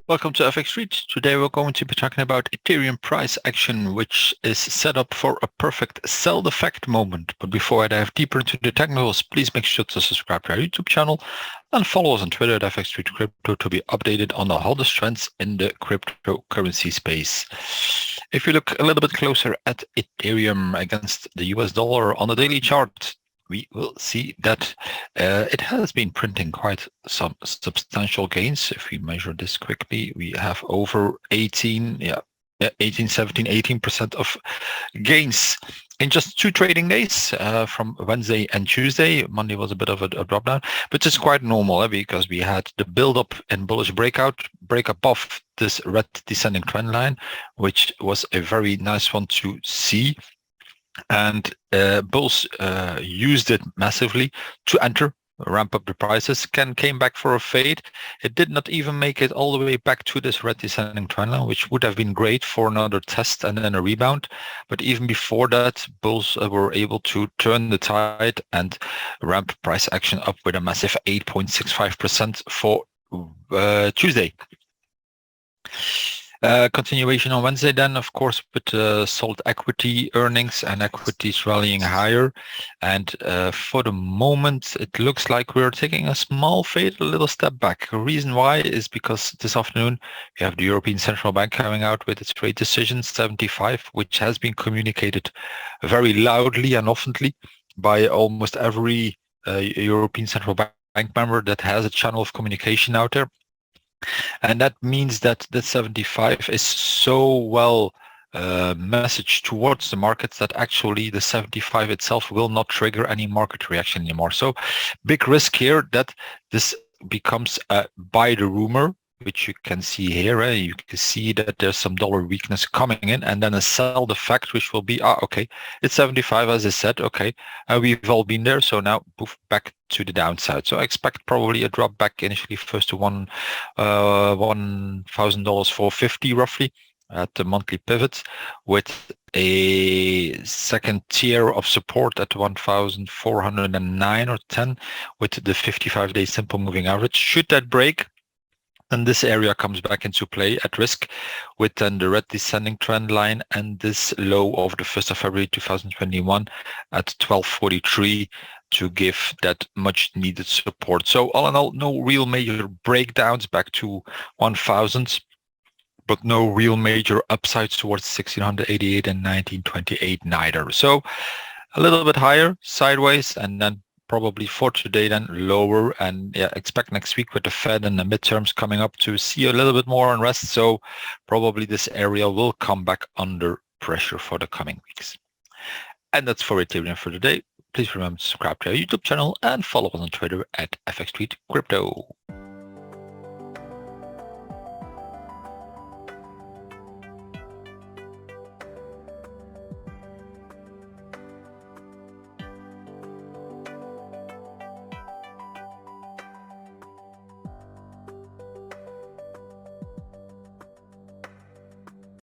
Welcome to FX Street. Today we're going to be talking about Ethereum price action, which is set up for a perfect sell the fact moment. But before I dive deeper into the technicals, please make sure to subscribe to our YouTube channel and follow us on Twitter at FX Street Crypto to be updated on the hottest trends in the cryptocurrency space. If you look a little bit closer at Ethereum against the US dollar on the daily chart, we will see that it has been printing quite some substantial gains. If we measure this quickly, we have over 18, 17, 18% of gains in just 2 trading days from Wednesday and Tuesday. Monday was a bit of a drop down, but it's quite normal because we had the build up and bullish break above this red descending trend line, which was a very nice one to see. And bulls used it massively to enter, ramp up the prices, came back for a fade. It did not even make it all the way back to this red descending trend line, which would have been great for another test and then a rebound. But even before that, bulls were able to turn the tide and ramp price action up with a massive 8.65% for Tuesday. Continuation on Wednesday then, of course, with solid equity earnings and equities rallying higher. And for the moment, it looks like we're taking a small fade, a little step back. The reason why is because this afternoon we have the European Central Bank coming out with its rate decision 75, which has been communicated very loudly and oftenly by almost every European Central Bank member that has a channel of communication out there. And that means that the 75 is so well messaged towards the markets that actually the 75 itself will not trigger any market reaction anymore. So big risk here that this becomes a buy the rumor, which you can see here. You can see that there's some dollar weakness coming in, and then a sell the fact, which will be, okay, it's 75, as I said, okay, we've all been there, so now poof, back to the downside. So I expect probably a drop back initially first to $1,000 for 50 roughly at the monthly pivot, with a second tier of support at 1,409 or 10 with the 55-day simple moving average. Should that break, and this area comes back into play at risk with then the red descending trend line and this low of the 1st of February 2021 at 1243 to give that much needed support. So all in all, no real major breakdowns back to 1000, but no real major upsides towards 1688 and 1928 neither. So a little bit higher sideways, and then probably for today then lower, and expect next week with the Fed and the midterms coming up to see a little bit more unrest. So probably this area will come back under pressure for the coming weeks. And that's for Ethereum for today. Please remember to subscribe to our YouTube channel and follow us on Twitter at FX Street Crypto.